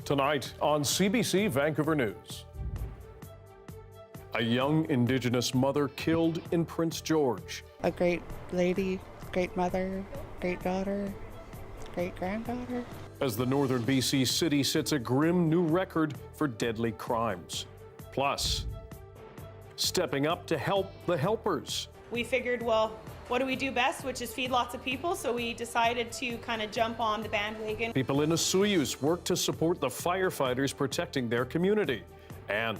Tonight on CBC Vancouver News. A young Indigenous mother killed in Prince George. A great lady, great mother, great daughter, great granddaughter. As the northern BC city sets a grim new record for deadly crimes. Plus, stepping up to help the helpers. We figured, well, what do we do best, which is feed lots of people, so we decided to kind of jump on the bandwagon. People in Osoyoos work to support the firefighters protecting their community. And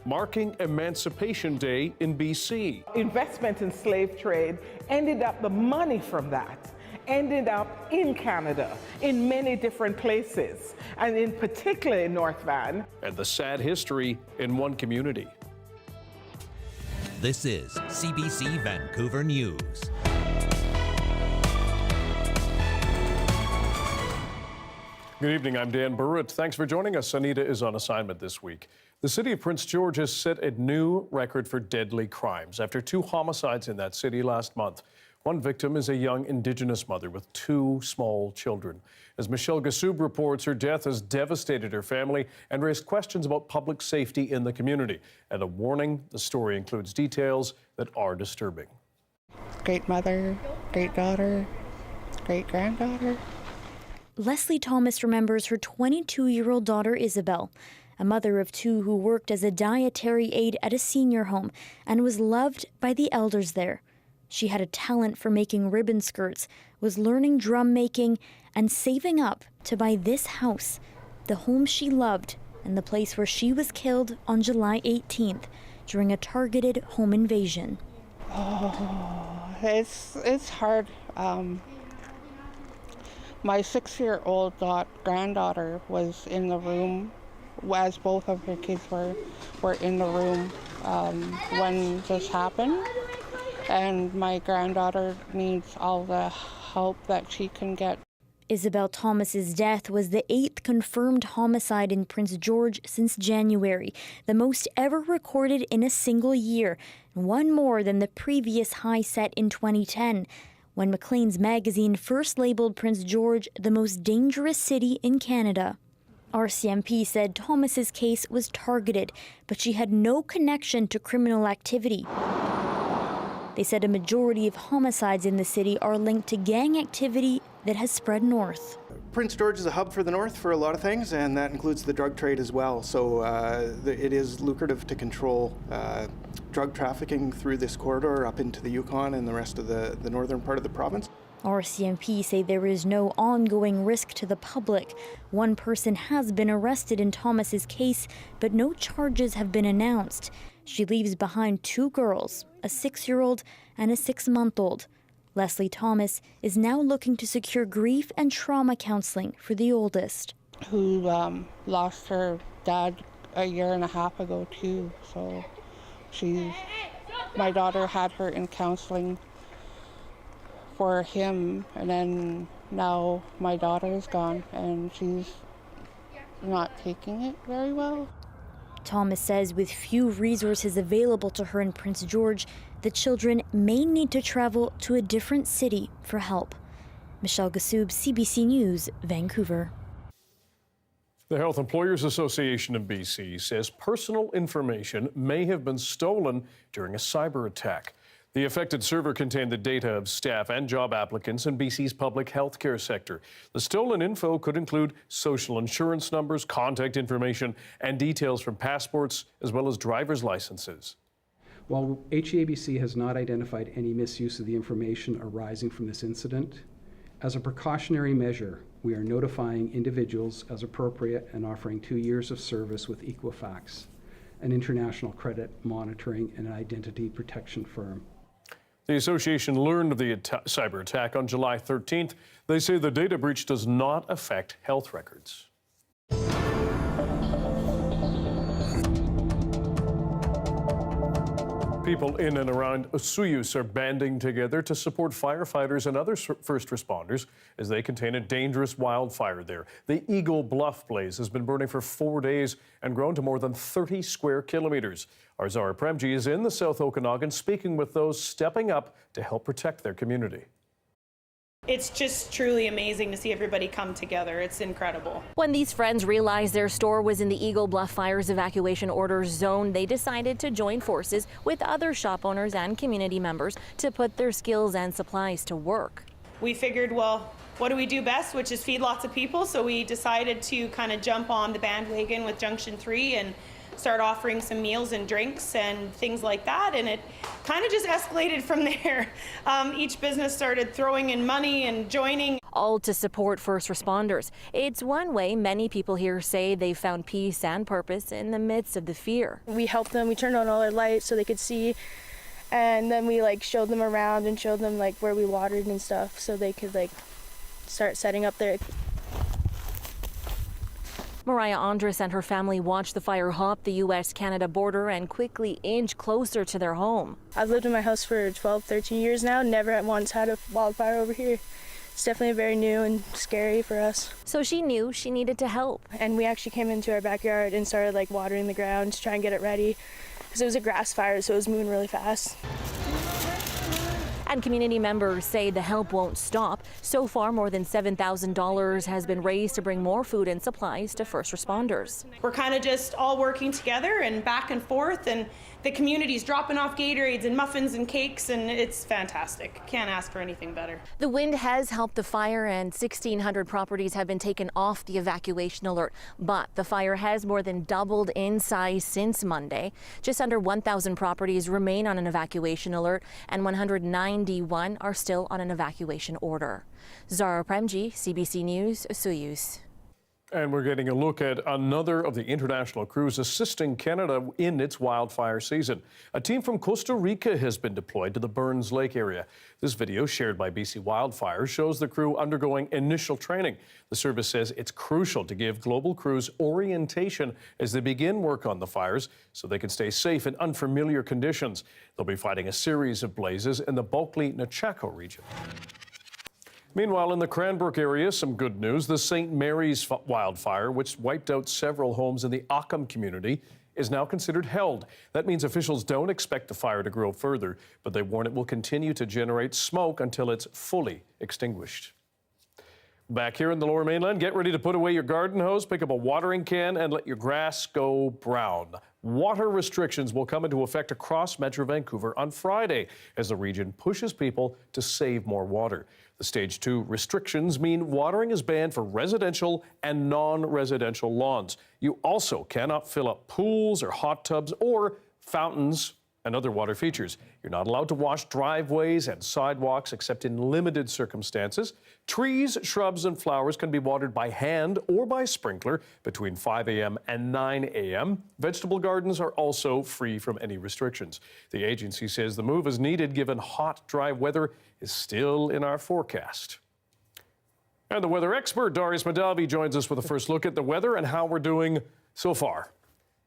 marking Emancipation Day in BC. Investment in slave trade ended up, the money from that ended up in Canada, in many different places, and in particular in North Van. And the sad history in one community. This is CBC Vancouver News. Good evening, I'm Dan Burritt. Thanks for joining us. Anita is on assignment this week. The city of Prince George has set a new record for deadly crimes after 2 homicides in that city last month. One victim is a young Indigenous mother with 2 small children. As Michelle Gassoub reports, her death has devastated her family and raised questions about public safety in the community. And a warning, the story includes details that are disturbing. Great mother, great daughter, great granddaughter. Leslie Thomas remembers her 22-year-old daughter Isabel, a mother of 2 who worked as a dietary aide at a senior home and was loved by the elders there. She had a talent for making ribbon skirts, was learning drum making, and saving up to buy this house, the home she loved, and the place where she was killed on July 18th during a targeted home invasion. Oh, it's hard. My 6-year-old granddaughter was in the room, as both of her kids were in the room when this happened. And my granddaughter needs all the help that she can get. Isabel Thomas's death was the 8th confirmed homicide in Prince George since January, the most ever recorded in a single year, one more than the previous high set in 2010, when Maclean's magazine first labeled Prince George the most dangerous city in Canada. RCMP said Thomas's case was targeted, but she had no connection to criminal activity. They said a majority of homicides in the city are linked to gang activity that has spread north. Prince George is a hub for the north for a lot of things, and that includes the drug trade as well. So it is lucrative to control drug trafficking through this corridor up into the Yukon and the rest of the northern part of the province. RCMP say there is no ongoing risk to the public. One person has been arrested in Thomas's case, but no charges have been announced. She leaves behind 2 girls, a 6-year-old and a 6-month-old. Leslie Thomas is now looking to secure grief and trauma counseling for the oldest. Who lost her dad a year and a half ago too, so my daughter had her in counseling for him, and then now my daughter is gone and she's not taking it very well. Thomas says with few resources available to her in Prince George, the children may need to travel to a different city for help. Michelle Gassoub, CBC News, Vancouver. The Health Employers Association of BC says personal information may have been stolen during a cyber attack. The affected server contained the data of staff and job applicants in BC's public health care sector. The stolen info could include social insurance numbers, contact information, and details from passports, as well as driver's licenses. While HEABC has not identified any misuse of the information arising from this incident, as a precautionary measure, we are notifying individuals as appropriate and offering 2 years of service with Equifax, an international credit monitoring and identity protection firm. The association learned of the cyber attack on July 13th. They say the data breach does not affect health records. People in and around Osoyoos are banding together to support firefighters and other first responders as they contain a dangerous wildfire there. The Bluff blaze has been burning for 4 days and grown to more than 30 square kilometers. Our Zara Premji is in the South Okanagan speaking with those stepping up to help protect their community. It's just truly amazing to see everybody come together. It's incredible. When these friends realized their store was in the Eagle Bluff Fire's evacuation order zone, they decided to join forces with other shop owners and community members to put their skills and supplies to work. We figured, well, what do we do best, which is feed lots of people, so we decided to kind of jump on the bandwagon with Junction 3 and start offering some meals and drinks and things like that, and it kind of just escalated from there. Each business started throwing in money and joining. All to support first responders. It's one way many people here say they've found peace and purpose in the midst of the fear. We helped them, we turned on all our lights so they could see, and then we showed them around and showed them where we watered and stuff so they could start setting up there. Mariah Andres and her family watched the fire hop the U.S.-Canada border and quickly inch closer to their home. I've lived in my house for 12, 13 years now, never once had a wildfire over here. It's definitely very new and scary for us. So she knew she needed to help. And we actually came into our backyard and started watering the ground to try and get it ready, because it was a grass fire, so it was moving really fast. And community members say the help won't stop. So far, more than $7,000 has been raised to bring more food and supplies to first responders. We're kind of just all working together and back and forth, and the community's dropping off Gatorades and muffins and cakes, and it's fantastic. Can't ask for anything better. The wind has helped the fire, and 1,600 properties have been taken off the evacuation alert. But the fire has more than doubled in size since Monday. Just under 1,000 properties remain on an evacuation alert, and 191 are still on an evacuation order. Zara Premji, CBC News, Soyuz. And we're getting a look at another of the international crews assisting Canada in its wildfire season. A team from Costa Rica has been deployed to the Burns Lake area. This video, shared by BC Wildfire, shows the crew undergoing initial training. The service says it's crucial to give global crews orientation as they begin work on the fires so they can stay safe in unfamiliar conditions. They'll be fighting a series of blazes in the Bulkley-Nechako region. Meanwhile, in the Cranbrook area, some good news. The St. Marys Wildfire, which wiped out several homes in the Occam community, is now considered held. That means officials don't expect the fire to grow further, but they warn it will continue to generate smoke until it's fully extinguished. Back here in the Lower Mainland, get ready to put away your garden hose, pick up a watering can, and let your grass go brown. Water restrictions will come into effect across Metro Vancouver on Friday as the region pushes people to save more water. The Stage 2 restrictions mean watering is banned for residential and non-residential lawns. You also cannot fill up pools or hot tubs or fountains and other water features. You're not allowed to wash driveways and sidewalks except in limited circumstances. Trees, shrubs, and flowers can be watered by hand or by sprinkler between 5 a.m. and 9 a.m. Vegetable gardens are also free from any restrictions. The agency says the move is needed given hot, dry weather is still in our forecast. And the weather expert, Darius Madavi, joins us with a first look at the weather and how we're doing so far.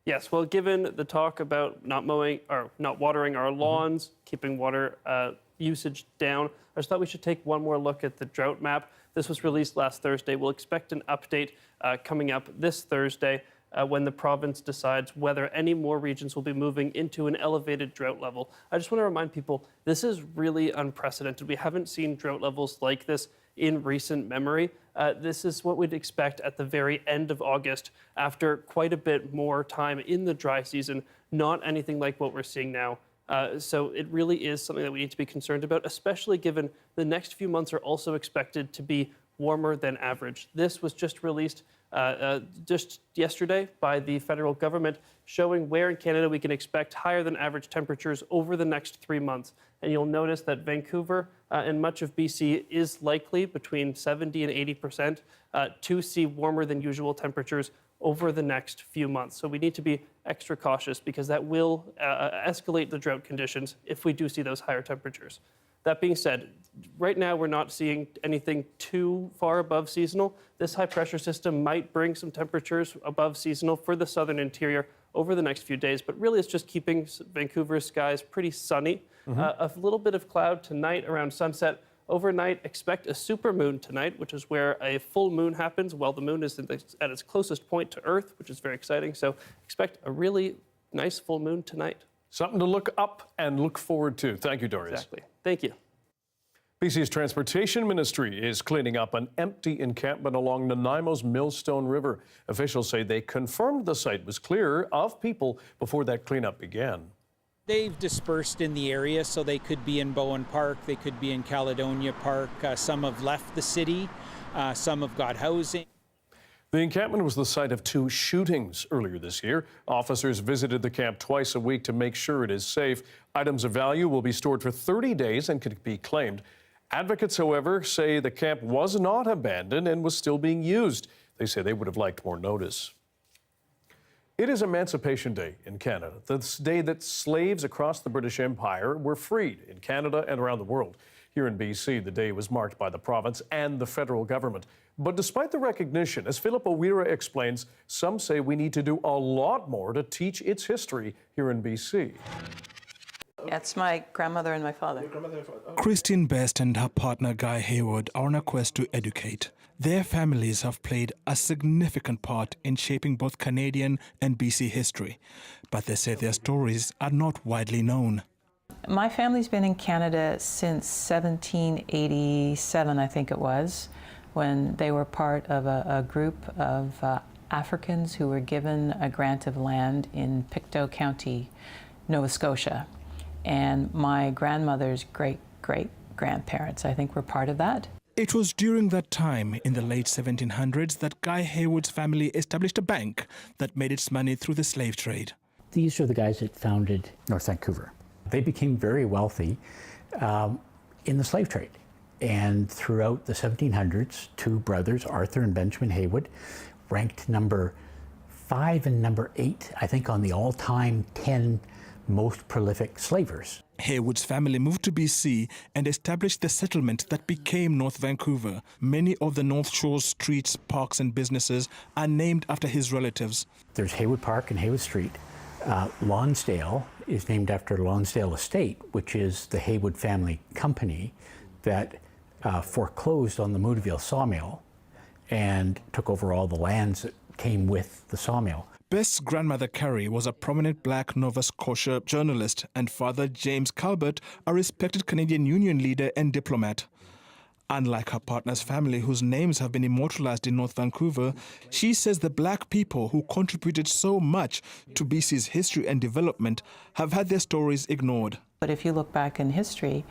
Yes, well, given the talk about not watering our lawns, keeping water usage down, I just thought we should take one more look at the drought map. This was released last Thursday. We'll expect an update coming up this Thursday when the province decides whether any more regions will be moving into an elevated drought level. I just want to remind people, this is really unprecedented. We haven't seen drought levels like this in recent memory. This is what we'd expect at the very end of August after quite a bit more time in the dry season, not anything like what we're seeing now. So it really is something that we need to be concerned about, especially given the next few months are also expected to be warmer than average. This was just released just yesterday by the federal government, showing where in Canada we can expect higher than average temperatures over the next 3 months. And you'll notice that Vancouver and much of BC is likely between 70 and 80% to see warmer than usual temperatures over the next few months. So we need to be extra cautious because that will escalate the drought conditions if we do see those higher temperatures. That being said, right now we're not seeing anything too far above seasonal. This high pressure system might bring some temperatures above seasonal for the southern interior over the next few days, but really it's just keeping Vancouver's skies pretty sunny. A little bit of cloud tonight around sunset. Overnight, expect a supermoon tonight, which is where a full moon happens while the moon is at its closest point to Earth, which is very exciting. So expect a really nice full moon tonight. Something to look up and look forward to. Thank you, Darius. Exactly. Thank you. BC's Transportation Ministry is cleaning up an empty encampment along Nanaimo's Millstone River. Officials say they confirmed the site was clear of people before that cleanup began. They've dispersed in the area, so they could be in Bowen Park, they could be in Caledonia Park. Some have left the city, some have got housing. The encampment was the site of 2 shootings earlier this year. Officers visited the camp twice a week to make sure it is safe. Items of value will be stored for 30 days and can be claimed. Advocates, however, say the camp was not abandoned and was still being used. They say they would have liked more notice. It is Emancipation Day in Canada, the day that slaves across the British Empire were freed in Canada and around the world. Here in BC, the day was marked by the province and the federal government. But despite the recognition, as Philip O'Weira explains, some say we need to do a lot more to teach its history here in BC. It's my grandmother and my father. Christine Best and her partner Guy Hayward are on a quest to educate. Their families have played a significant part in shaping both Canadian and BC history, but they say their stories are not widely known. My family's been in Canada since 1787, I think it was, when they were part of a group of Africans who were given a grant of land in Pictou County, Nova Scotia. And my grandmother's great-great-grandparents, I think, were part of that. It was during that time, in the late 1700s, that Guy Hayward's family established a bank that made its money through the slave trade. These are the guys that founded North Vancouver. They became very wealthy in the slave trade. And throughout the 1700s, 2 brothers, Arthur and Benjamin Haywood, ranked number 5 and number 8, I think, on the all-time 10 most prolific slavers. Haywood's family moved to BC and established the settlement that became North Vancouver. Many of the North Shore's streets, parks and businesses are named after his relatives. There's Haywood Park and Haywood Street. Lonsdale is named after Lonsdale Estate, which is the Haywood family company that foreclosed on the Moodaville sawmill and took over all the lands that came with the sawmill. Best's grandmother Carrie was a prominent black Nova Scotia journalist, and father James Calvert, a respected Canadian Union leader and diplomat. Unlike her partner's family, whose names have been immortalized in North Vancouver, she says the black people who contributed so much to BC's history and development have had their stories ignored. But if you look back in history,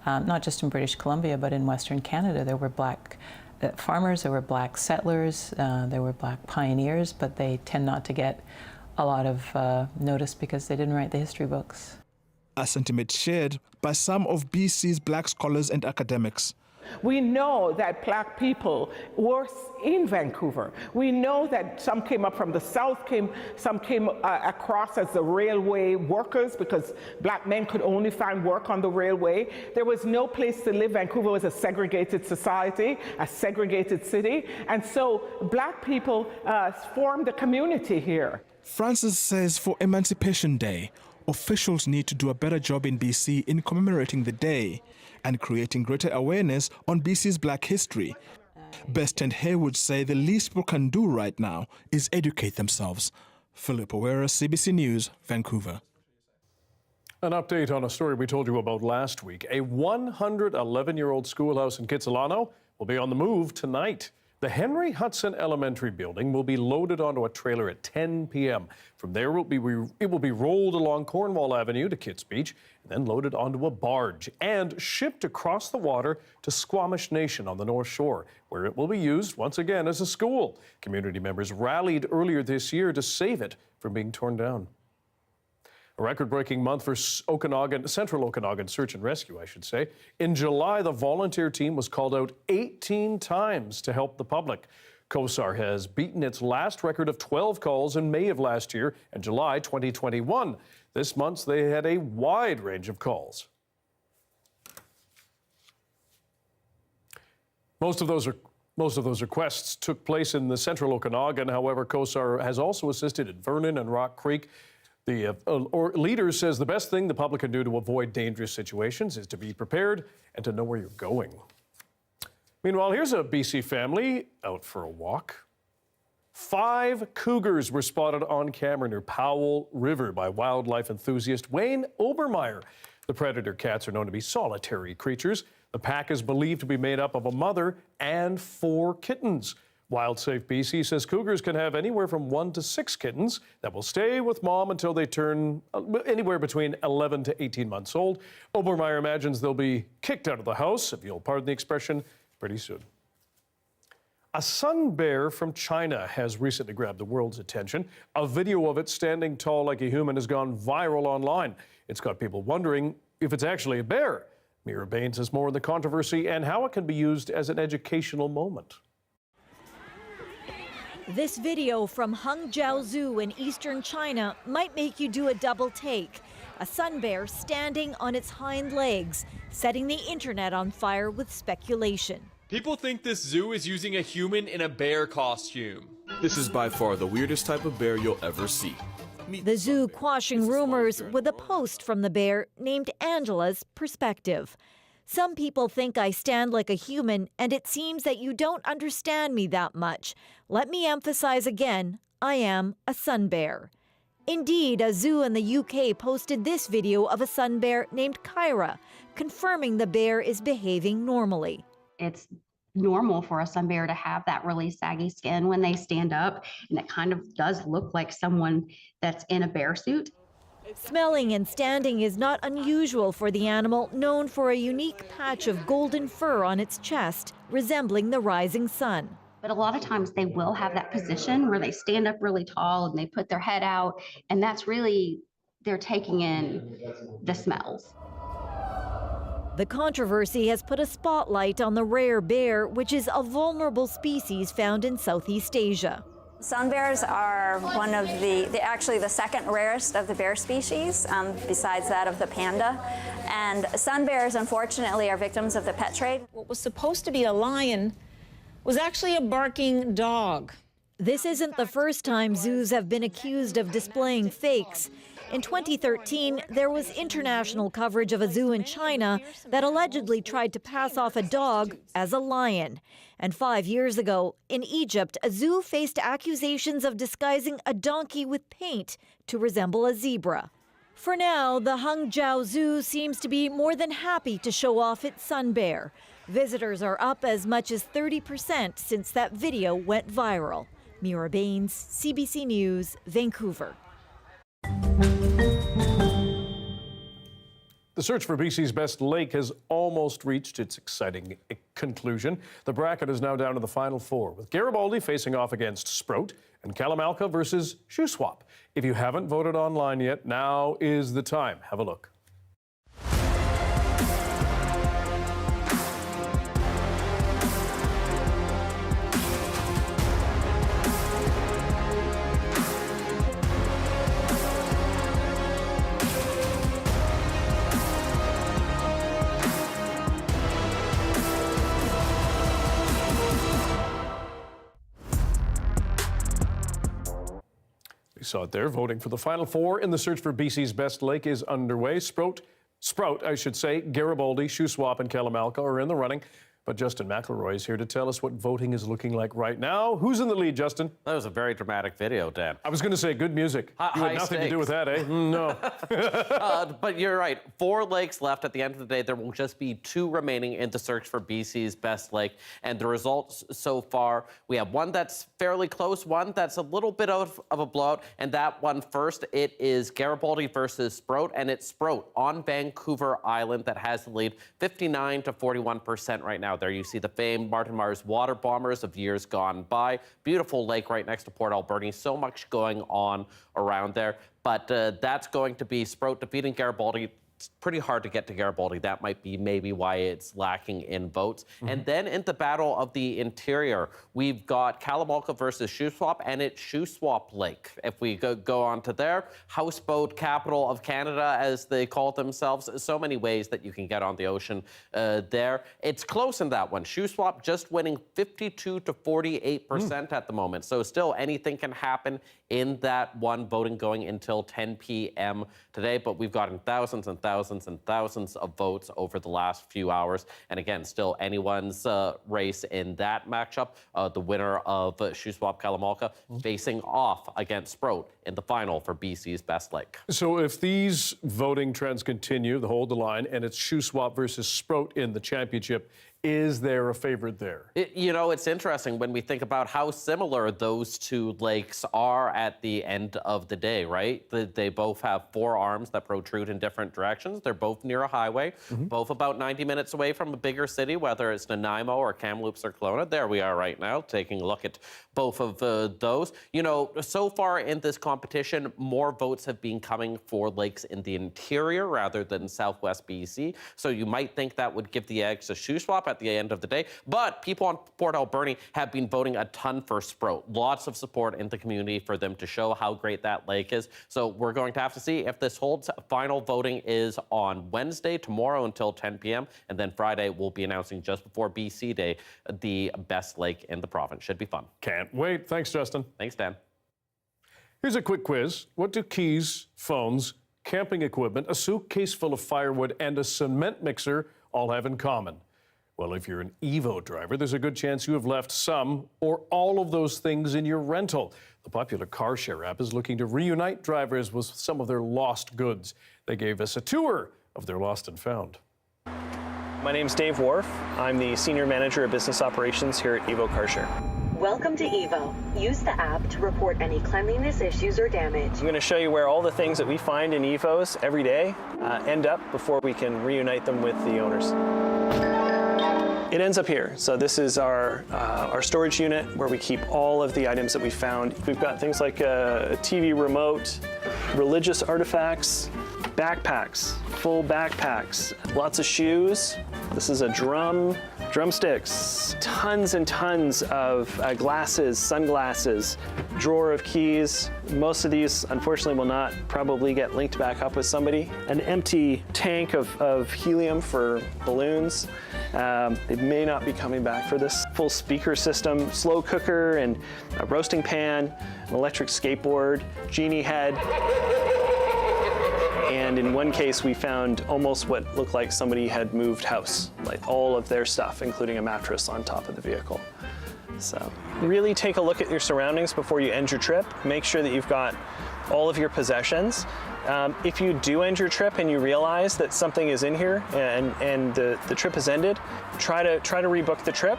not just in British Columbia, but in Western Canada, there were black farmers, there were black settlers, there were black pioneers, but they tend not to get a lot of notice because they didn't write the history books. A sentiment shared by some of BC's black scholars and academics. We know that black people were in Vancouver. We know that some came up from the south, some came across as the railway workers because black men could only find work on the railway. There was no place to live. Vancouver was a segregated society, a segregated city, and so black people formed a community here. Francis says for Emancipation Day, officials need to do a better job in BC in commemorating the day and creating greater awareness on BC's black history. Best and Haywood say the least people can do right now is educate themselves. Philip O'Weira, CBC News, Vancouver. An update on a story we told you about last week. A 111-year-old schoolhouse in Kitsilano will be on the move tonight. The Hudson Elementary building will be loaded onto a trailer at 10 p.m. From there, it will be rolled along Cornwall Avenue to Kitts Beach, and then loaded onto a barge and shipped across the water to Squamish Nation on the North Shore, where it will be used once again as a school. Community members rallied earlier this year to save it from being torn down. A record-breaking month for Central Okanagan Search and Rescue, I should say. In July, the volunteer team was called out 18 times to help the public. COSAR has beaten its last record of 12 calls in May of last year and July 2021. This month, they had a wide range of calls. Most of those requests took place in the Central Okanagan. However, COSAR has also assisted in Vernon and Rock Creek. The leader says the best thing the public can do to avoid dangerous situations is to be prepared and to know where you're going. Meanwhile, here's a BC family out for a walk. 5 cougars were spotted on camera near Powell River by wildlife enthusiast Wayne Obermeyer. The predator cats are known to be solitary creatures. The pack is believed to be made up of a mother and 4 kittens. WildSafe BC says cougars can have anywhere from 1 to 6 kittens that will stay with mom until they turn anywhere between 11 to 18 months old. Obermeyer imagines they'll be kicked out of the house, if you'll pardon the expression, pretty soon. A sun bear from China has recently grabbed the world's attention. A video of it standing tall like a human has gone viral online. It's got people wondering if it's actually a bear. Mira Baines has more on the controversy and how it can be used as an educational moment. This video from Hangzhou Zoo in eastern China might make you do a double take. A sun bear standing on its hind legs, setting the internet on fire with speculation. People think this zoo is using a human in a bear costume. This is by far the weirdest type of bear you'll ever see. The zoo quashing rumors with a post from the bear named Angela's Perspective. Some people think I stand like a human, and it seems that you don't understand me that much. Let me emphasize again, I am a sun bear. Indeed, a zoo in the UK posted this video of a sun bear named Kyra, confirming the bear is behaving normally. It's normal for a sun bear to have that really saggy skin when they stand up, and it kind of does look like someone that's in a bear suit. Smelling and standing is not unusual for the animal, known for a unique patch of golden fur on its chest, resembling the rising sun. But a lot of times they will have that position where they stand up really tall and they put their head out, and that's really, they're taking in the smells. The controversy has put a spotlight on the rare bear, which is a vulnerable species found in Southeast Asia. Sun bears are one of actually the second rarest of the bear species, besides that of the panda. And sun bears, unfortunately, are victims of the pet trade. What was supposed to be a lion was actually a barking dog. This isn't the first time zoos have been accused of displaying fakes. In 2013, there was international coverage of a zoo in China that allegedly tried to pass off a dog as a lion. And 5 years ago, in Egypt, a zoo faced accusations of disguising a donkey with paint to resemble a zebra. For now, the Hangzhou Zoo seems to be more than happy to show off its sun bear. Visitors are up as much as 30% since that video went viral. Mira Baines, CBC News, Vancouver. The search for BC's best lake has almost reached its exciting conclusion. The bracket is now down to the final 4, with Garibaldi facing off against Sprout and Kalamalka versus Shuswap. If you haven't voted online yet, now is the time. Have a look. You saw it there. Voting for the final 4 in the search for BC's best lake is underway. Sprout, Garibaldi, Shuswap, and Kalamalka are in the running. But Justin McElroy is here to tell us what voting is looking like right now. Who's in the lead, Justin? That was a very dramatic video, Dan. I was going to say good music. You had nothing to do with that, eh? No. But you're right. 4 lakes left at the end of the day. There will just be 2 remaining in the search for BC's best lake. And the results so far, we have one that's fairly close, one that's a little bit of a blowout. And that one first, it is Garibaldi versus Sprout. And it's Sprout on Vancouver Island that has the lead, 59 to 41% right now. There you see the famed Marys water bombers of years gone by. Beautiful lake right next to Port Alberni. So much going on around there. But that's going to be Sprout defeating Garibaldi. It's pretty hard to get to Garibaldi. That might be maybe why it's lacking in votes. And then in the battle of the interior, we've got Kalamalka versus Shuswap, and it's Shuswap Lake. If we go on to there, houseboat capital of Canada, as they call themselves. So many ways that you can get on the ocean there. It's close in that one. Shuswap just winning 52 to 48% at the moment. So still anything can happen in that one, voting going until 10 p.m. today. But we've gotten thousands and thousands and thousands of votes over the last few hours. And again, still anyone's race in that matchup. The winner of Shuswap Kalamalka facing off against Sprout in the final for BC's Best Lake. So if these voting trends continue, the hold the line, and it's Shuswap versus Sprout in the championship, is there a favorite there? You know, it's interesting when we think about how similar those two lakes are at the end of the day, right? They both have 4 arms that protrude in different directions. They're both near a highway, both about 90 minutes away from a bigger city, whether it's Nanaimo or Kamloops or Kelowna. There we are right now, taking a look at both of those. You know, so far in this competition, more votes have been coming for lakes in the interior rather than Southwest BC. So you might think that would give the edge to Shuswap at the end of the day. But people on Port Alberni have been voting a ton for Sprout. Lots of support in the community for them to show how great that lake is. So we're going to have to see if this holds. Final voting is on Wednesday, tomorrow until 10 p.m. And then Friday, we'll be announcing just before BC Day the best lake in the province. Should be fun. Can't wait. Thanks, Justin. Thanks, Dan. Here's a quick quiz. What do keys, phones, camping equipment, a suitcase full of firewood, and a cement mixer all have in common? Well, if you're an Evo driver, there's a good chance you have left some or all of those things in your rental. The popular car share app is looking to reunite drivers with some of their lost goods. They gave us a tour of their lost and found. My name's Dave Wharf. I'm the Senior Manager of Business Operations here at Evo Car Share. Welcome to Evo. Use the app to report any cleanliness issues or damage. I'm going to show you where all the things that we find in Evos every day end up before we can reunite them with the owners. It ends up here. So this is our storage unit where we keep all of the items that we found. We've got things like a TV remote, religious artifacts, backpacks, full backpacks, lots of shoes. This is a drum, drumsticks, tons and tons of glasses, sunglasses, drawer of keys. Most of these, unfortunately, will not probably get linked back up with somebody. An empty tank of helium for balloons. They may not be coming back for this. Full speaker system, slow cooker and a roasting pan, an electric skateboard, genie head. And in one case, we found almost what looked like somebody had moved house, like all of their stuff, including a mattress on top of the vehicle. So really take a look at your surroundings before you end your trip. Make sure that you've got all of your possessions. If you do end your trip and you realize that something is in here and the trip has ended, try to rebook the trip.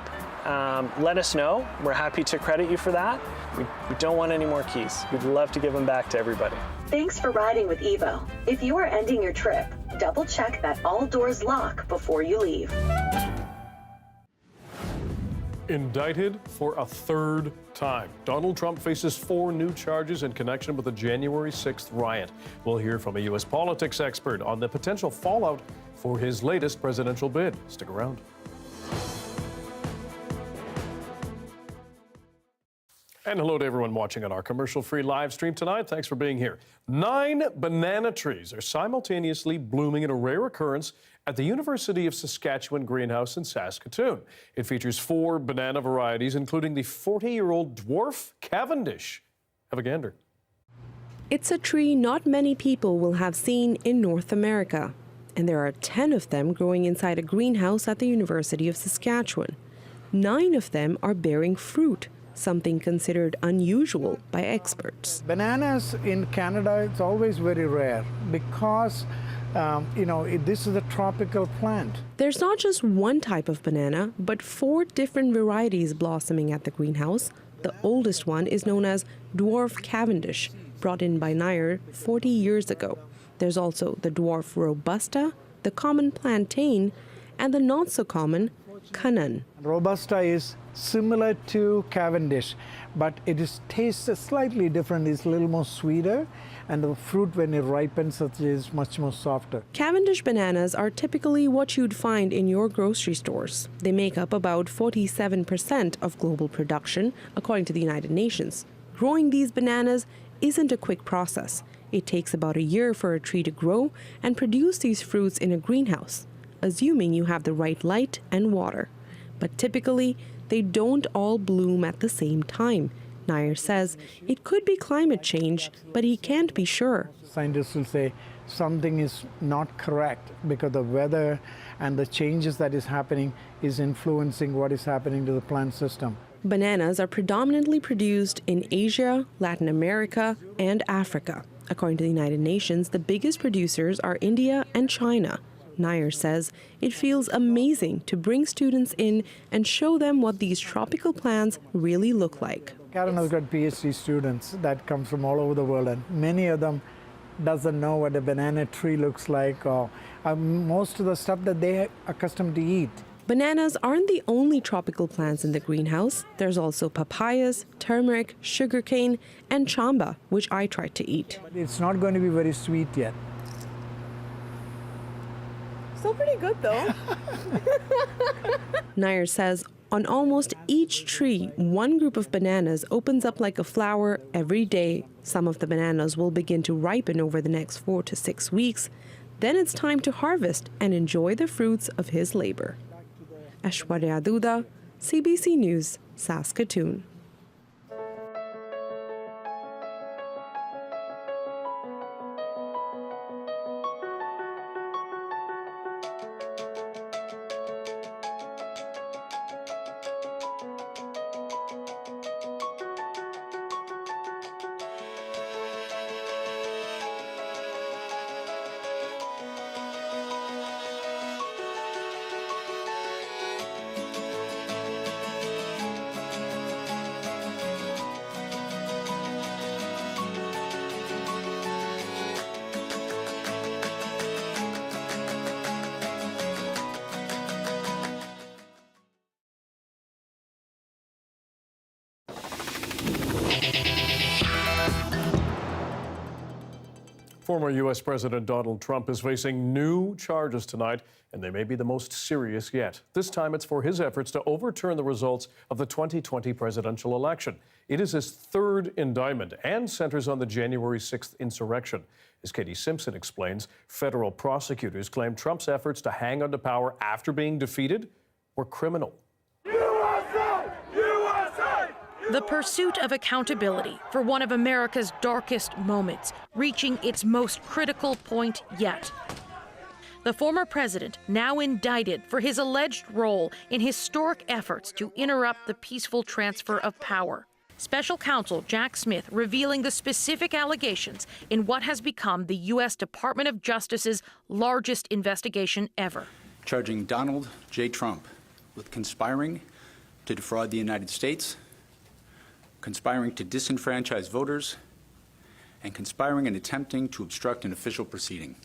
Let us know. We're happy to credit you for that. We don't want any more keys. We'd love to give them back to everybody. Thanks for riding with Evo. If you are ending your trip, double check that all doors lock before you leave. Indicted for a third time. Donald Trump faces 4 new charges in connection with the January 6th riot. We'll hear from a U.S. politics expert on the potential fallout for his latest presidential bid. Stick around. And hello to everyone watching on our commercial-free live stream tonight. Thanks for being here. 9 banana trees are simultaneously blooming in a rare occurrence at the University of Saskatchewan greenhouse in Saskatoon. It features 4 banana varieties, including the 40-year-old dwarf Cavendish. Have a gander. It's a tree not many people will have seen in North America, and there are 10 of them growing inside a greenhouse at the University of Saskatchewan. 9 of them are bearing fruit, something considered unusual by experts. Bananas in Canada, it's always very rare because, this is a tropical plant. There's not just one type of banana, but 4 different varieties blossoming at the greenhouse. The oldest one is known as dwarf Cavendish, brought in by Nair 40 years ago. There's also the dwarf Robusta, the common plantain, and the not-so-common Kanan. Robusta is similar to Cavendish, but tastes slightly different. It's a little more sweeter, and the fruit, when it ripens, is much more softer. Cavendish bananas are typically what you'd find in your grocery stores. They make up about 47% of global production, according to the United Nations. Growing these bananas isn't a quick process. It takes about a year for a tree to grow and produce these fruits in a greenhouse, assuming you have the right light and water. But typically, they don't all bloom at the same time. Nair says it could be climate change, but he can't be sure. Scientists will say something is not correct because the weather and the changes that is happening is influencing what is happening to the plant system. Bananas are predominantly produced in Asia, Latin America, and Africa. According to the United Nations, the biggest producers are India and China. Nair says it feels amazing to bring students in and show them what these tropical plants really look like. Karen has got PhD students that come from all over the world, and many of them doesn't know what a banana tree looks like or most of the stuff that they're accustomed to eat. Bananas aren't the only tropical plants in the greenhouse. There's also papayas, turmeric, sugarcane, and chamba, which I tried to eat. It's not going to be very sweet yet. Still pretty good though. Nair says on almost each tree, one group of bananas opens up like a flower every day. Some of the bananas will begin to ripen over the next 4 to 6 weeks. Then it's time to harvest and enjoy the fruits of his labor. Aishwarya Duda, CBC News, Saskatoon. Former U.S. President Donald Trump is facing new charges tonight, and they may be the most serious yet. This time it's for his efforts to overturn the results of the 2020 presidential election. It is his third indictment and centers on the January 6th insurrection. As Katie Simpson explains, federal prosecutors claim Trump's efforts to hang on to power after being defeated were criminal. The pursuit of accountability for one of America's darkest moments, reaching its most critical point yet. The former president now indicted for his alleged role in historic efforts to interrupt the peaceful transfer of power. Special counsel Jack Smith revealing the specific allegations in what has become the U.S. Department of Justice's largest investigation ever. Charging Donald J. Trump with conspiring to defraud the United States, conspiring to disenfranchise voters, and conspiring and attempting to obstruct an official proceeding.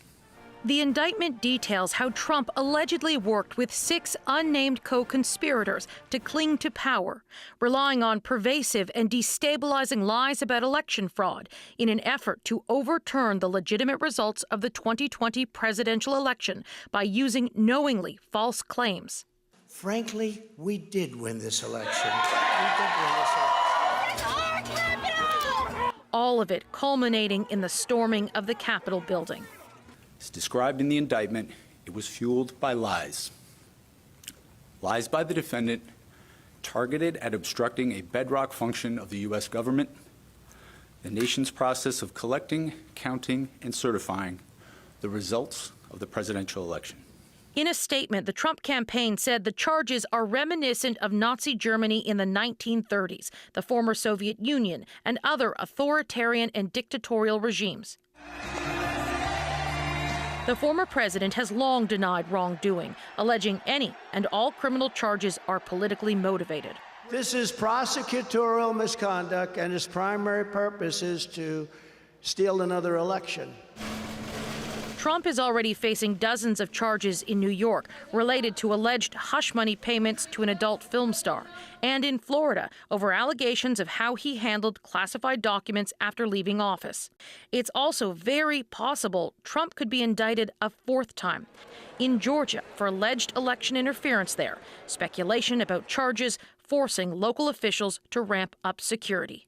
The indictment details how Trump allegedly worked with 6 unnamed co-conspirators to cling to power, relying on pervasive and destabilizing lies about election fraud in an effort to overturn the legitimate results of the 2020 presidential election by using knowingly false claims. Frankly, we did win this election. We did win this election. All of it culminating in the storming of the Capitol building. As described in the indictment, it was fueled by lies. Lies by the defendant targeted at obstructing a bedrock function of the U.S. government, the nation's process of collecting, counting, and certifying the results of the presidential election. In a statement, the Trump campaign said the charges are reminiscent of Nazi Germany in the 1930s, the former Soviet Union, and other authoritarian and dictatorial regimes. The former president has long denied wrongdoing, alleging any and all criminal charges are politically motivated. This is prosecutorial misconduct, and its primary purpose is to steal another election. Trump is already facing dozens of charges in New York related to alleged hush money payments to an adult film star, and in Florida over allegations of how he handled classified documents after leaving office. It's also very possible Trump could be indicted a 4th time in Georgia for alleged election interference there. Speculation about charges forcing local officials to ramp up security.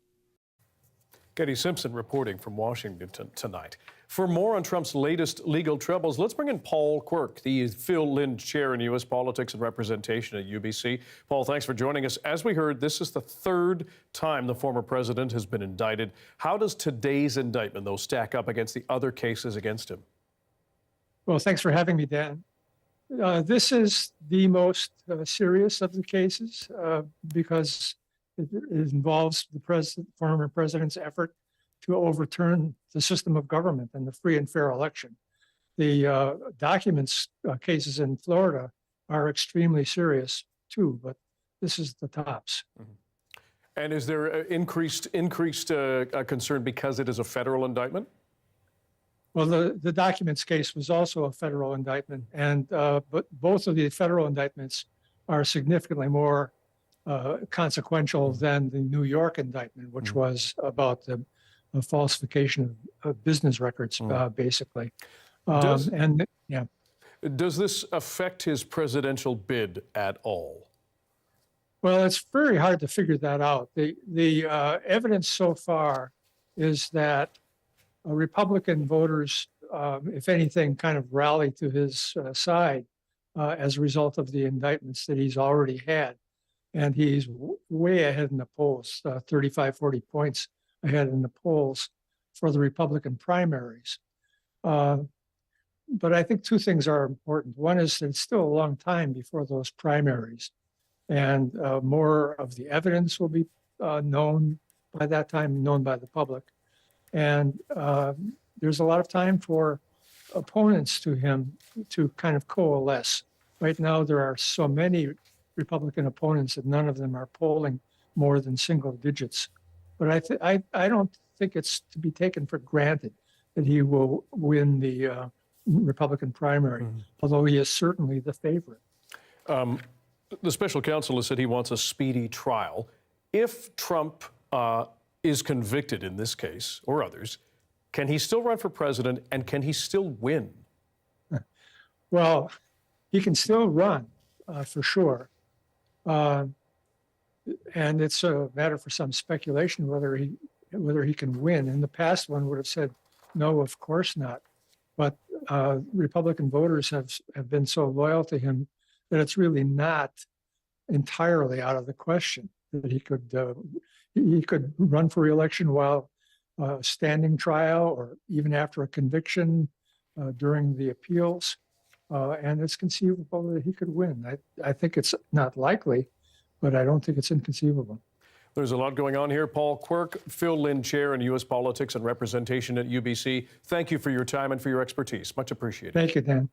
Katie Simpson reporting from Washington tonight. For more on Trump's latest legal troubles, let's bring in Paul Quirk, the Phil Lind Chair in U.S. Politics and Representation at UBC. Paul, thanks for joining us. As we heard, this is the third time the former president has been indicted. How does today's indictment, though, stack up against the other cases against him? Well, thanks for having me, Dan. This is the most serious of the cases because it involves the former president's effort to overturn the system of government and the free and fair election. The documents cases in Florida are extremely serious too, but this is the tops. Mm-hmm. And is there increased concern because it is a federal indictment? Well, the documents case was also a federal indictment, and but both of the federal indictments are significantly more consequential than the New York indictment, which was about the falsification of business records, basically. Does this affect his presidential bid at all? Well, it's very hard to figure that out. The evidence so far is that Republican voters, if anything, kind of rally to his side as a result of the indictments that he's already had. And he's way ahead in the polls, 35, 40 points ahead in the polls for the Republican primaries. But I think two things are important. One is that it's still a long time before those primaries, and more of the evidence will be known by that time, known by the public. And there's a lot of time for opponents to him to kind of coalesce. Right now, there are so many Republican opponents that none of them are polling more than single digits. But I don't think it's to be taken for granted that he will win the Republican primary, although he is certainly the favorite. The special counsel has said he wants a speedy trial. If Trump is convicted in this case or others, can he still run for president and can he still win? Well, he can still run for sure. And it's a matter for some speculation whether he can win. In the past, one would have said, no, of course not. But Republican voters have been so loyal to him that it's really not entirely out of the question that he could run for re-election while standing trial or even after a conviction during the appeals. And it's conceivable that he could win. I think it's not likely, but I don't think it's inconceivable. There's a lot going on here. Paul Quirk, Phil Lind Chair in U.S. Politics and Representation at UBC. Thank you for your time and for your expertise. Much appreciated. Thank you, Dan.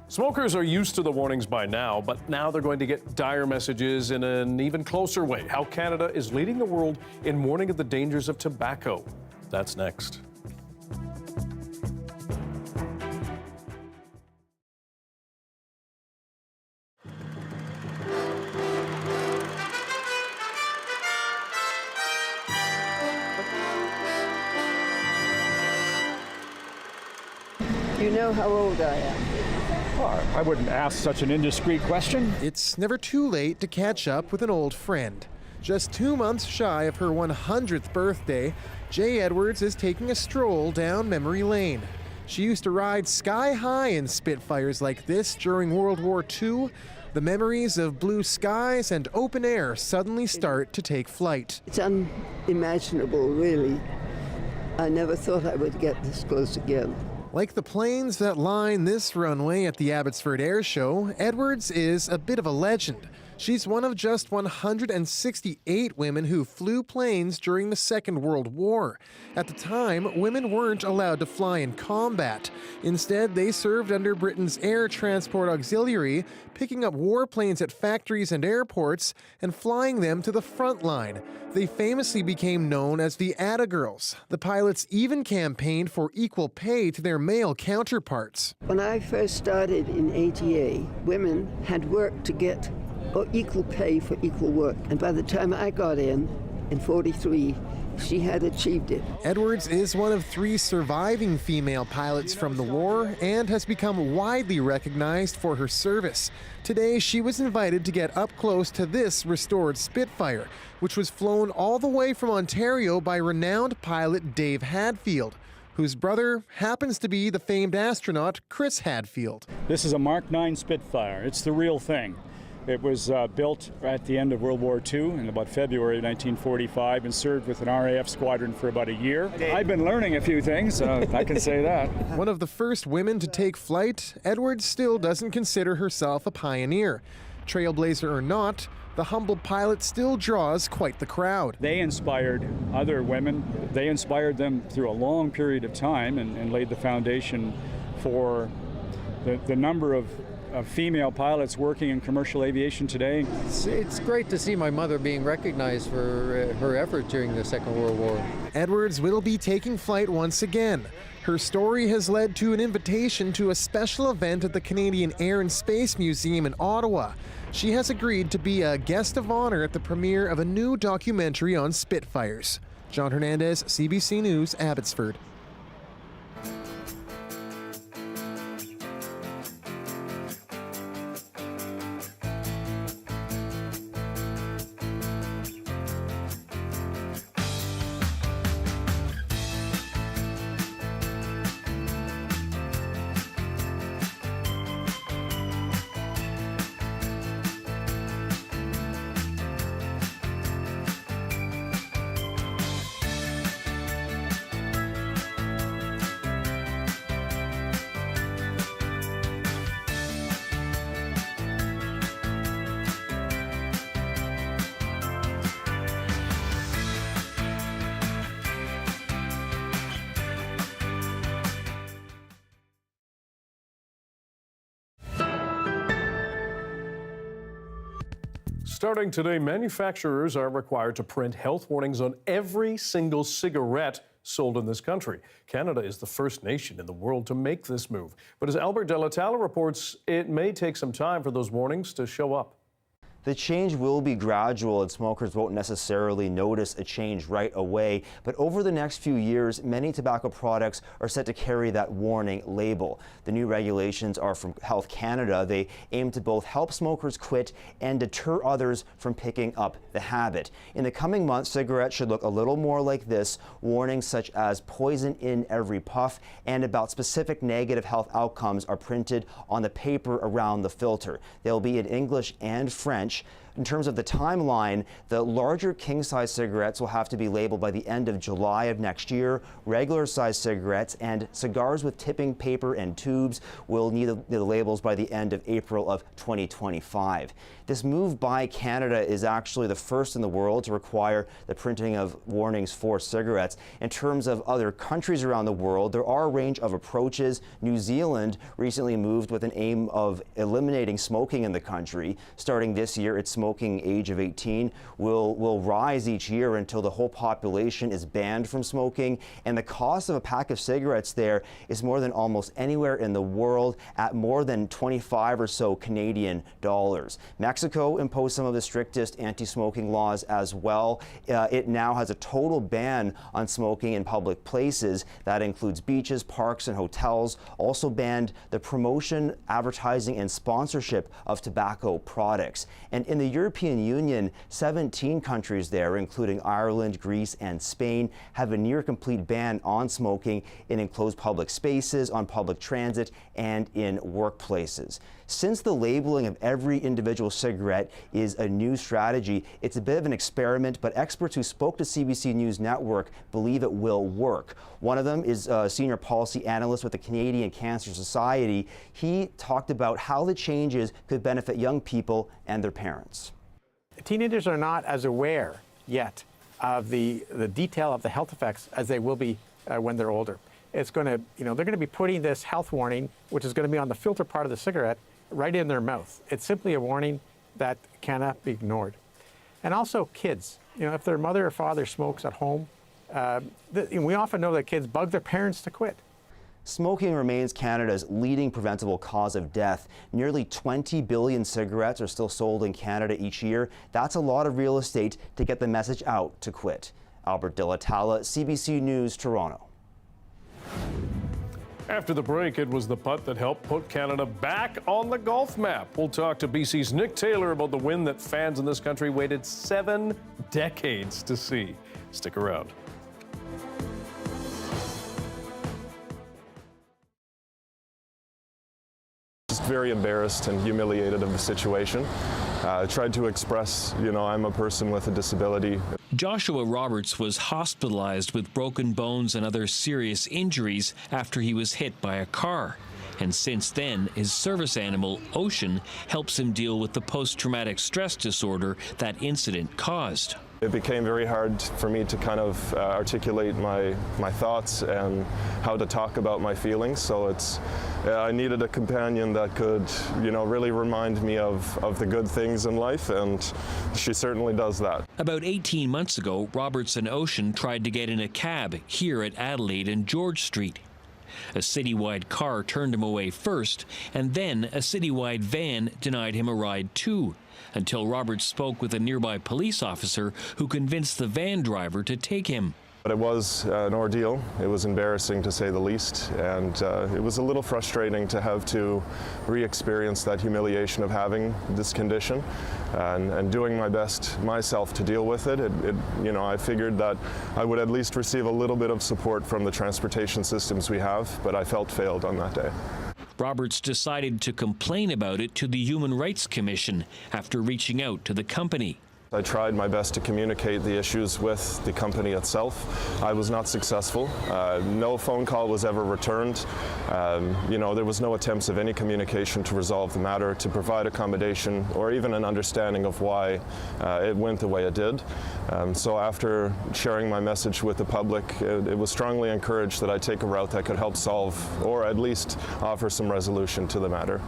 Smokers are used to the warnings by now, but now they're going to get dire messages in an even closer way. How Canada is leading the world in warning of the dangers of tobacco. That's next. You know how old I am. Well, I wouldn't ask such an indiscreet question. It's never too late to catch up with an old friend. Just 2 months shy of her 100th birthday, Jay Edwards is taking a stroll down memory lane. She used to ride sky high in Spitfires like this during World War II. The memories of blue skies and open air suddenly start to take flight. It's unimaginable, really. I never thought I would get this close again. Like the planes that line this runway at the Abbotsford Air Show, Edwards is a bit of a legend. She's one of just 168 women who flew planes during the Second World War. At the time, women weren't allowed to fly in combat. Instead, they served under Britain's Air Transport Auxiliary, picking up warplanes at factories and airports and flying them to the front line. They famously became known as the Atta Girls. The pilots even campaigned for equal pay to their male counterparts. When I first started in ATA, women had worked to get equal pay for equal work. And by the time I got in 43, she had achieved it. Edwards is one of 3 surviving female pilots from the war and has become widely recognized for her service. Today, she was invited to get up close to this restored Spitfire, which was flown all the way from Ontario by renowned pilot Dave Hadfield, whose brother happens to be the famed astronaut Chris Hadfield. This is a Mark IX Spitfire. It's the real thing. It was built at the end of World War II in about February 1945 and served with an RAF squadron for about a year. I've been learning a few things, I can say that. One of the first women to take flight, Edwards still doesn't consider herself a pioneer. Trailblazer or not, the humble pilot still draws quite the crowd. They inspired other women. They inspired them through a long period of time and laid the foundation for the number of female pilots working in commercial aviation today. It's great to see my mother being recognized for her effort during the Second World War. Edwards will be taking flight once again. Her story has led to an invitation to a special event at the Canadian Air and Space Museum in Ottawa. She has agreed to be a guest of honor at the premiere of a new documentary on Spitfires. John Hernandez, CBC News, Abbotsford. Starting today, manufacturers are required to print health warnings on every single cigarette sold in this country. Canada is the first nation in the world to make this move. But as Albert Delatala reports, it may take some time for those warnings to show up. The change will be gradual and smokers won't necessarily notice a change right away. But over the next few years, many tobacco products are set to carry that warning label. The new regulations are from Health Canada. They aim to both help smokers quit and deter others from picking up the habit. In the coming months, cigarettes should look a little more like this. Warnings such as poison in every puff and about specific negative health outcomes are printed on the paper around the filter. They'll be in English and French. In terms of the timeline, the larger king-size cigarettes will have to be labeled by the end of July of next year. Regular-sized cigarettes and cigars with tipping paper and tubes will need the labels by the end of April of 2025. This move by Canada is actually the first in the world to require the printing of warnings for cigarettes. In terms of other countries around the world, there are a range of approaches. New Zealand recently moved with an aim of eliminating smoking in the country. Starting this year, its smoking age of 18 will rise each year until the whole population is banned from smoking. And the cost of a pack of cigarettes there is more than almost anywhere in the world, at more than 25 or so Canadian dollars. Mexico imposed some of the strictest anti-smoking laws as well. It now has a total ban on smoking in public places. That includes beaches, parks, and hotels. Also banned the promotion, advertising, and sponsorship of tobacco products. And in the European Union, 17 countries there, including Ireland, Greece, and Spain, have a near complete ban on smoking in enclosed public spaces, on public transit, and in workplaces. Since the labeling of every individual cigarette is a new strategy, it's a bit of an experiment, but experts who spoke to CBC News Network believe it will work. One of them is a senior policy analyst with the Canadian Cancer Society. He talked about how the changes could benefit young people and their parents. Teenagers are not as aware yet of the detail of the health effects as they will be when they're older. It's going to, they're going to be putting this health warning, which is going to be on the filter part of the cigarette, right in their mouth. It's simply a warning that cannot be ignored. And also kids, if their mother or father smokes at home, we often know that kids bug their parents to quit. Smoking remains Canada's leading preventable cause of death. Nearly 20 billion cigarettes are still sold in Canada each year. That's a lot of real estate to get the message out to quit. Albert De La Talla, CBC News, Toronto. After the break, it was the putt that helped put Canada back on the golf map. We'll talk to BC's Nick Taylor about the win that fans in this country waited 7 decades to see. Stick around. Just very embarrassed and humiliated of the situation. I tried to express, I'm a person with a disability. Joshua Roberts was hospitalized with broken bones and other serious injuries after he was hit by a car. And since then, his service animal, Ocean, helps him deal with the post-traumatic stress disorder that incident caused. It became very hard for me to kind of articulate my thoughts and how to talk about my feelings. So I needed a companion that could, really remind me of the good things in life, and she certainly does that. About 18 months ago, Roberts and Ocean tried to get in a cab here at Adelaide and George Street. A Citywide car turned him away first, and then a Citywide van denied him a ride too, until Roberts spoke with a nearby police officer who convinced the van driver to take him. But it was an ordeal. It was embarrassing, to say the least, and it was a little frustrating to have to re-experience that humiliation of having this condition and doing my best myself to deal with it. I figured that I would at least receive a little bit of support from the transportation systems we have, but I felt failed on that day. Roberts decided to complain about it to the Human Rights Commission after reaching out to the company. I tried my best to communicate the issues with the company itself. I was not successful. No phone call was ever returned. There was no attempts of any communication to resolve the matter, to provide accommodation, or even an understanding of why it went the way it did. So after sharing my message with the public, it was strongly encouraged that I take a route that could help solve, or at least offer some resolution to the matter.